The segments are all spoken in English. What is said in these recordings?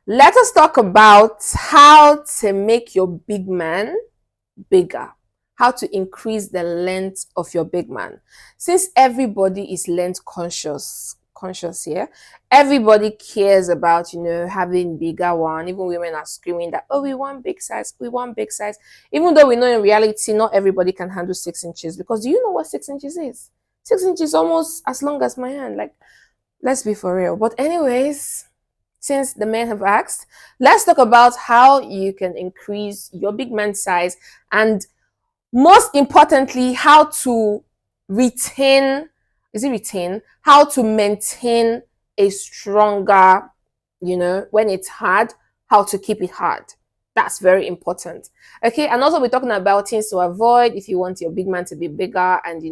Let us talk about how to make your big man bigger, how to increase the length of your big man. Since everybody is length conscious here, everybody cares about having bigger one. Even women are screaming that, oh, we want big size, we want big size, even though we know in reality not everybody can handle 6 inches. Because do you know what 6 inches is? 6 inches almost as long as my hand. Like, let's be for real. But anyways, since the men have asked, let's talk about how you can increase your big man size, and most importantly, how to retain, how to maintain a stronger, when it's hard, how to keep it hard. That's very important. Okay, and also we're talking about things to avoid if you want your big man to be bigger and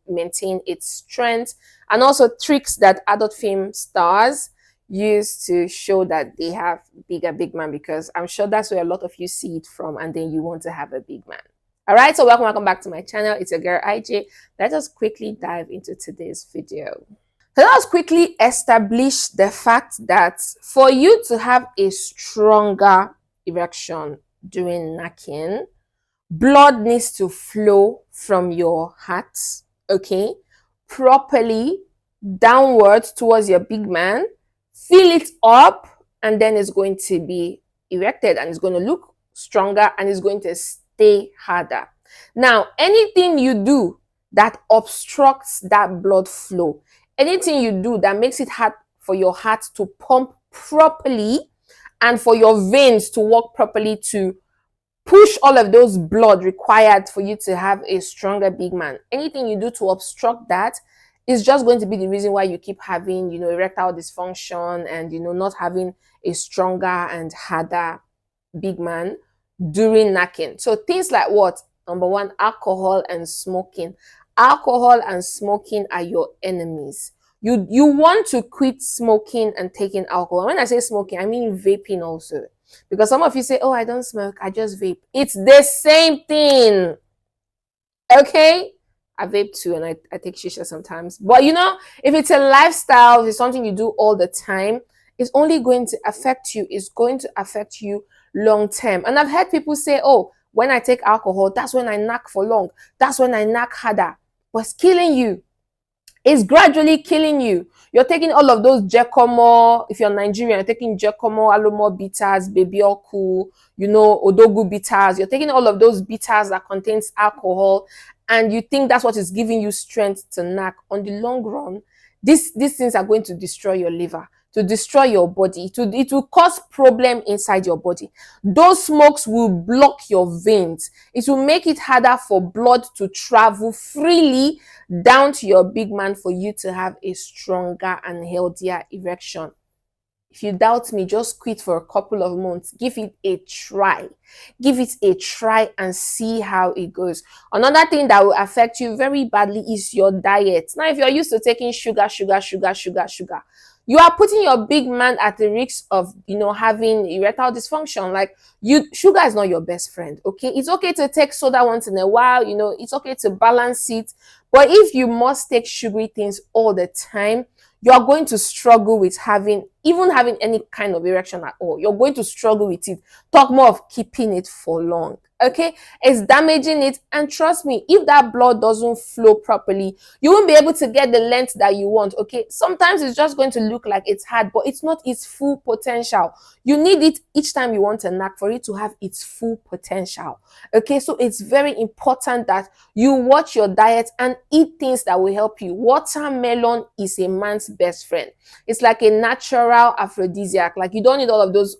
maintain its strength, and also tricks that adult film stars use to show that they have bigger big man, because I'm sure that's where a lot of you see it from, and then you want to have a big man. All right, so welcome back to my channel. It's your girl IJ. Let us quickly dive into today's video. So let us quickly establish the fact that for you to have a stronger erection during knacking, blood needs to flow from your heart, okay, properly downwards towards your big man, fill it up, and then it's going to be erected, and it's going to look stronger, and it's going to stay harder. Now, anything you do that obstructs that blood flow, anything you do that makes it hard for your heart to pump properly and for your veins to work properly to push all of those blood required for you to have a stronger big man, anything you do to obstruct that is just going to be the reason why you keep having erectile dysfunction and not having a stronger and harder big man during knacking. So things like what? Number one, alcohol and smoking. Alcohol and smoking are your enemies. You want to quit smoking and taking alcohol. When I say smoking, I mean vaping also. Because some of you say, oh, I don't smoke, I just vape. It's the same thing. Okay? I vape too, and I take shisha sometimes. But if it's a lifestyle, if it's something you do all the time, it's only going to affect you. It's going to affect you long term. And I've heard people say, oh, when I take alcohol, that's when I knock for long. That's when I knock harder. But it's killing you. It's gradually killing you. You're taking all of those Jekomo. If you're Nigerian, you're taking Jekomo, Alomo bitters, Baby Oku, Odogu bitters. You're taking all of those bitters that contains alcohol, and you think that's what is giving you strength to knack. On the long run, these things are going to destroy your liver, to destroy your body. It will cause problem inside your body. Those smokes will block your veins. It will make it harder for blood to travel freely down to your big man for you to have a stronger and healthier erection. If you doubt me, just quit for a couple of months. Give it a try. Give it a try and see how it goes. Another thing that will affect you very badly is your diet. Now, if you're used to taking sugar, you are putting your big man at the risk of having erectile dysfunction. Like, sugar is not your best friend. Okay, it's okay to take soda once in a while. It's okay to balance it. But if you must take sugary things all the time, you're going to struggle with having any kind of erection at all. You're going to struggle with it. Talk more of keeping it for long. Okay, it's damaging it, and trust me, if that blood doesn't flow properly, you won't be able to get the length that you want. Okay, sometimes it's just going to look like it's hard, but it's not its full potential. You need it each time you want a knack for it to have its full potential. Okay, so it's very important that you watch your diet and eat things that will help you. Watermelon is a man's best friend. It's like a natural aphrodisiac. Like, you don't need all of those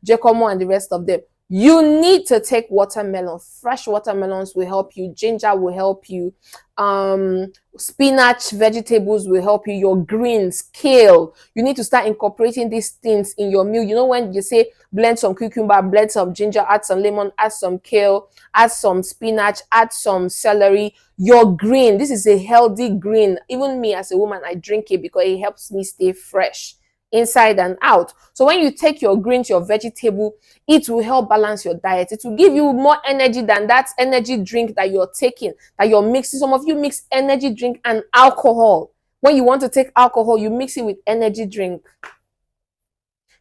Giacomo and the rest of them. You need to take watermelon. Fresh watermelons will help you. Ginger will help you. Spinach, vegetables will help you. Your greens, kale. You need to start incorporating these things in your meal. When you say blend some cucumber, blend some ginger, add some lemon, add some kale, add some spinach, add some celery. Your green, this is a healthy green. Even me as a woman, I drink it because it helps me stay fresh inside and out. So when you take your greens, your vegetable, it will help balance your diet. It will give you more energy than that energy drink that you're taking, that you're mixing. Some of you mix energy drink and alcohol. When you want to take alcohol, you mix it with energy drink.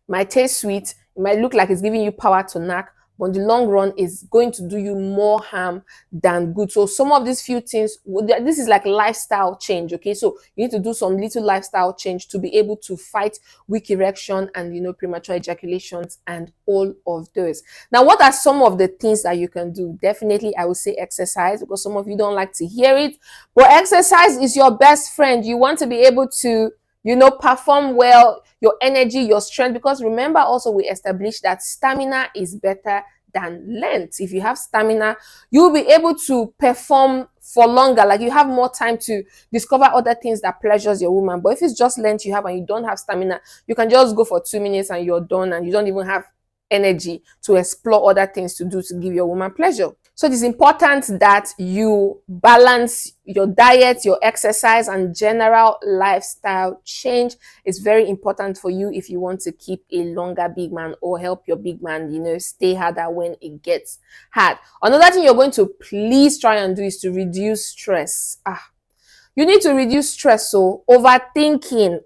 might taste sweet, it might look like it's giving you power to knack, but in the long run is going to do you more harm than good. So some of these few things, this is like lifestyle change, okay? So you need to do some little lifestyle change to be able to fight weak erection and, premature ejaculations and all of those. Now, what are some of the things that you can do? Definitely, I would say exercise, because some of you don't like to hear it, but exercise is your best friend. You want to be able to perform well, your energy, your strength, because remember also we established that stamina is better than length. If you have stamina, you'll be able to perform for longer, like you have more time to discover other things that pleasures your woman. But if it's just length you have and you don't have stamina, you can just go for 2 minutes and you're done, and you don't even have energy to explore other things to do to give your woman pleasure. So it is important that you balance your diet, your exercise, and general lifestyle change. It's very important for you if you want to keep a longer big man or help your big man, stay harder when it gets hard. Another thing you're going to please try and do is to reduce stress. You need to reduce stress. So overthinking,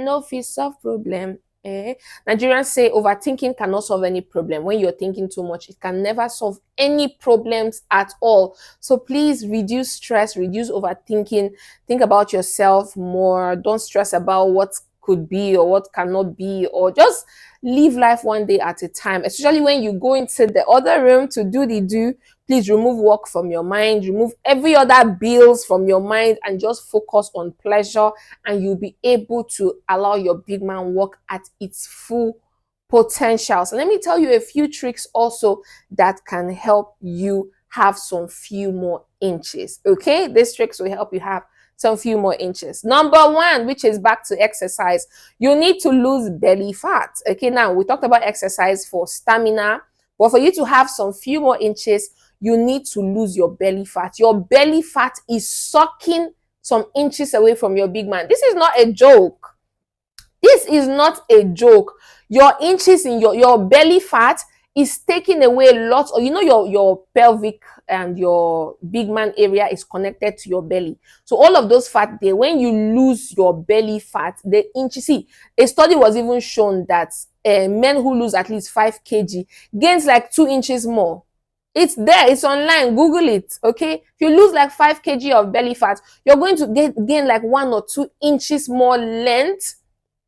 no fit solve problem. Nigerians say overthinking cannot solve any problem. When you're thinking too much, it can never solve any problems at all. So please reduce stress, reduce overthinking, think about yourself more. Don't stress about what could be or what cannot be, or just live life one day at a time. Especially when you go into the other room to do the do, please remove work from your mind, remove every other bills from your mind, and just focus on pleasure, and you'll be able to allow your big man work at its full potential. So let me tell you a few tricks also that can help you have some few more inches. Okay, these tricks will help you have some few more inches. Number one, which is back to exercise, you need to lose belly fat. Okay, now we talked about exercise for stamina, but for you to have some few more inches, you need to lose your belly fat. Your belly fat is sucking some inches away from your big man. This is not a joke. This is not a joke. Your inches in your belly fat is taking away a lot. Or your pelvic and your big man area is connected to your belly. So all of those fat there, when you lose your belly fat, the inches. See, a study was even shown that men who lose at least 5 kg gains like 2 inches more. It's there, it's online, Google it. Okay, if you lose like 5 kg of belly fat, you're going to gain like 1 or 2 inches more length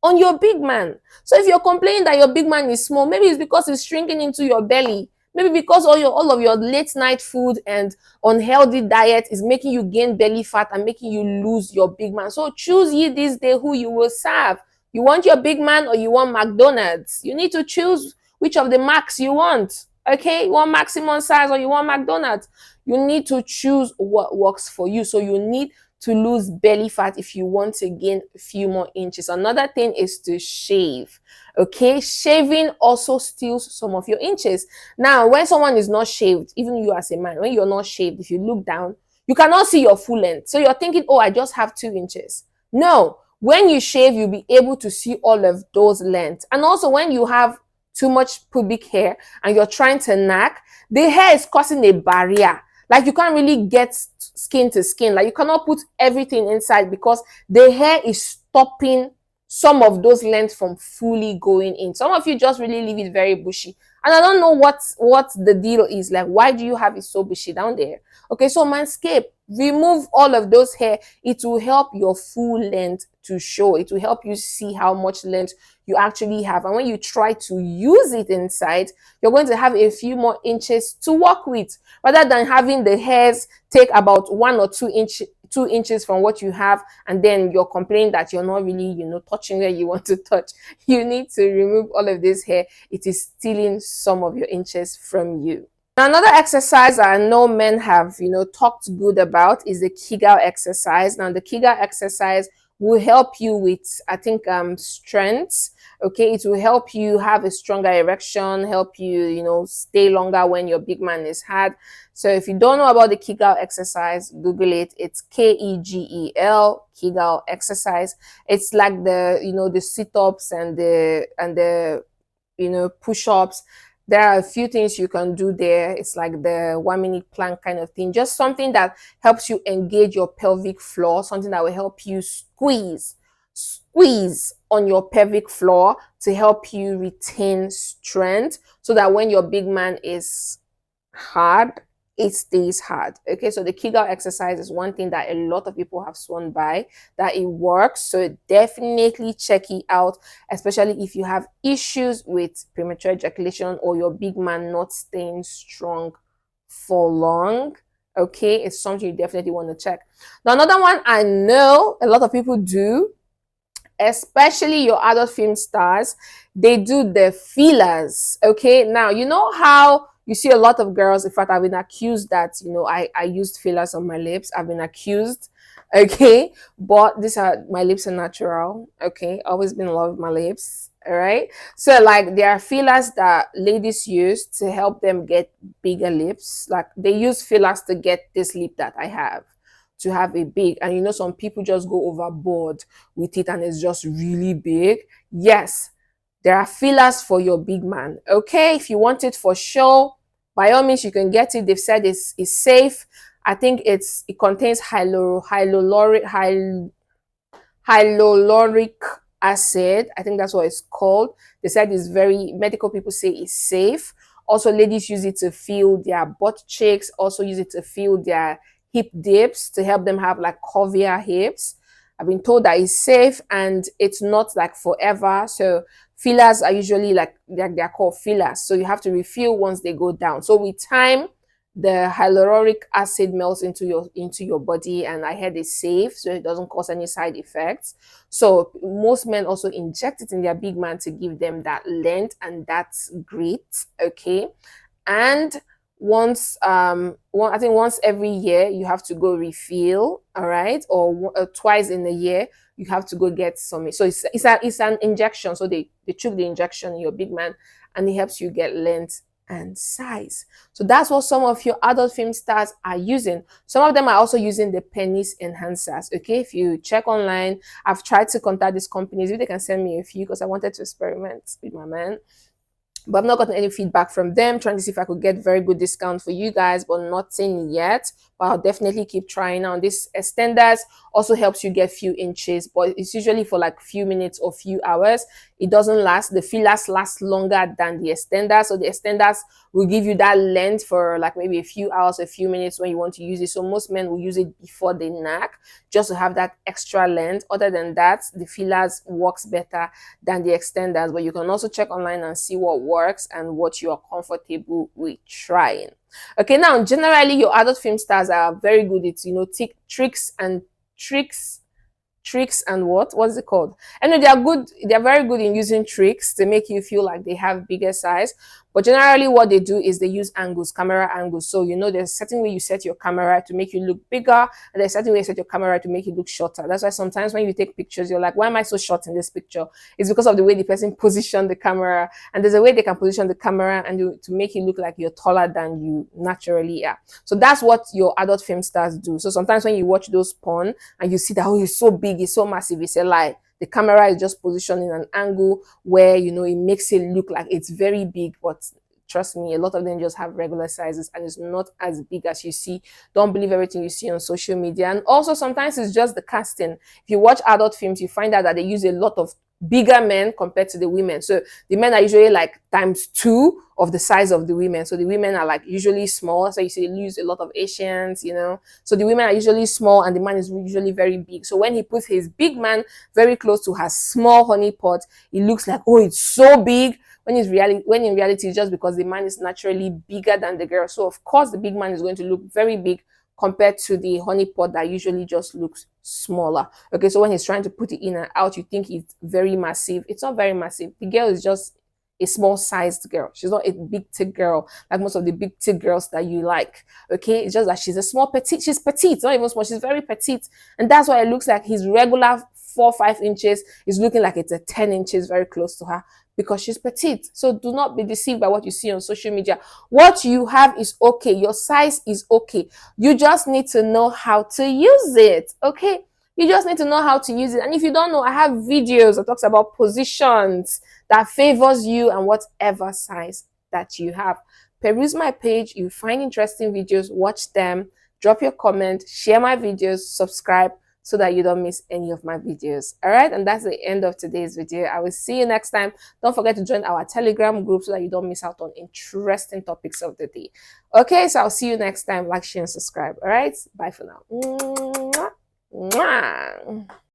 on your big man. So if you're complaining that your big man is small, maybe it's because it's shrinking into your belly. Maybe because all of your late night food and unhealthy diet is making you gain belly fat and making you lose your big man. So choose ye this day who you will serve. You want your big man or you want McDonald's? You need to choose which of the Macs you want. Okay, you want maximum size or you want McDonald's? You need to choose what works for you. So you need to lose belly fat if you want to gain a few more inches. Another thing is to shave. Okay, shaving also steals some of your inches. Now, when someone is not shaved, even you as a man, when you're not shaved, if you look down, you cannot see your full length. So you're thinking, oh, I just have 2 inches. No, when you shave, you'll be able to see all of those lengths. And also when you have too much pubic hair and you're trying to knack, the hair is causing a barrier. Like you can't really get skin to skin. Like you cannot put everything inside because the hair is stopping some of those lengths from fully going in. Some of you just really leave it very bushy. And I don't know what the deal is. Like, why do you have it so bushy down there? Okay, so Manscaped, remove all of those hair. It will help your full length to show. It will help you see how much length you actually have. And when you try to use it inside, you're going to have a few more inches to work with, rather than having the hairs take about 1 or 2 inches from what you have, and then you're complaining that you're not really, touching where you want to touch. You need to remove all of this hair. It is stealing some of your inches from you. Another exercise I know men have, talked good about is the Kegel exercise. Now, the Kegel exercise will help you with, I think, strength. Okay, it will help you have a stronger erection, help you, stay longer when your big man is hard. So if you don't know about the Kegel exercise, Google it. It's Kegel, Kegel exercise. It's like the sit-ups and the push-ups. There are a few things you can do there. It's like the 1-minute plank kind of thing. Just something that helps you engage your pelvic floor, something that will help you squeeze squeeze on your pelvic floor to help you retain strength so that when your big man is hard, it stays hard. Okay, so the Kegel exercise is one thing that a lot of people have sworn by that it works. So definitely check it out, especially if you have issues with premature ejaculation or your big man not staying strong for long. Okay, it's something you definitely want to check. Now, another one I know a lot of people do, especially your adult film stars, they do the fillers. Okay, now you know how you see a lot of girls. In fact, I've been accused that I used fillers on my lips. I've been accused. Okay, but these are my lips are natural. Okay, always been in love with my lips. All right, so like there are fillers that ladies use to help them get bigger lips. Like they use fillers to get this lip that I have, to have a big, and some people just go overboard with it and it's just really big. Yes, there are fillers for your big man. Okay, if you want it for show, by all means you can get it. They've said it's safe. I think it contains hyaluronic acid. I think that's what it's called. They said it's very, medical people say it's safe. Also, ladies use it to fill their butt cheeks, also use it to fill their hip dips to help them have like curvier hips. I've been told that it's safe and it's not like forever. So fillers are usually like they're called fillers. So you have to refill once they go down. So with time, the hyaluronic acid melts into your body, and I heard it's safe, so it doesn't cause any side effects. So most men also inject it in their big man to give them that length, and that's great. Okay, and I think once every year you have to go refill, all right, or twice in a year you have to go get some. So it's an injection. So they took the injection in your big man, and it helps you get length and size. So that's what some of your adult film stars are using. Some of them are also using the penis enhancers. Okay, if you check online, I've tried to contact these companies if they can send me a few, because I wanted to experiment with my man, but I've not gotten any feedback from them. Trying to see if I could get very good discount for you guys, but nothing yet. But I'll definitely keep trying on. This extenders also helps you get few inches, but it's usually for like few minutes or few hours. It doesn't last. The fillers last longer than the extenders. So the extenders will give you that length for like maybe a few hours, a few minutes when you want to use it. So most men will use it before they knack, just to have that extra length. Other than that, the fillers works better than the extenders. But you can also check online and see what works and what you are comfortable with trying. Okay, now generally your adult film stars are very good at tricks and what's it called? I know they're very good in using tricks to make you feel like they have bigger size. But generally what they do is they use camera angles. So there's a certain way you set your camera to make you look bigger, and there's a certain way you set your camera to make you look shorter. That's why sometimes when you take pictures, you're like, why am I so short in this picture? It's because of the way the person positioned the camera, and there's a way they can position the camera and to make you look like you're taller than you naturally are. So that's what your adult film stars do. So sometimes when you watch those porn and you see that, oh, he's so big, he's so massive, it's a lie. The camera is just positioned in an angle where it makes it look like it's very big, but trust me, a lot of them just have regular sizes and it's not as big as you see. Don't believe everything you see on social media. And also sometimes it's just the casting. If you watch adult films, you find out that they use a lot of bigger men compared to the women. So the men are usually like ×2 of the size of the women. So the women are like usually small. So you see they use a lot of Asians, So the women are usually small and the man is usually very big. So when he puts his big man very close to her small honey pot, it looks like, oh, it's so big. When in reality, it's just because the man is naturally bigger than the girl. So of course the big man is going to look very big compared to the honey pot that usually just looks smaller. Okay, so when he's trying to put it in and out, you think it's very massive. It's not very massive. The girl is just a small sized girl. She's not a big thick girl like most of the big thick girls that you like. Okay, it's just that she's a small petite. She's petite, not even small. She's very petite, and that's why it looks like his regular 4-5 inches is looking like it's a 10 inches very close to her, because she's petite. So do not be deceived by what you see on social media. What you have is okay. Your size is okay. You just need to know how to use it. Okay, you just need to know how to use it. And if you don't know, I have videos that talks about positions that favors you and whatever size that you have. Peruse my page. You find interesting videos, watch them, drop your comment, share my videos, subscribe so that you don't miss any of my videos. All right, and that's the end of today's video. I will see you next time. Don't forget to join our Telegram group so that you don't miss out on interesting topics of the day. Okay, so I'll see you next time. Like, share, and subscribe. All right, bye for now. Mwah. Mwah.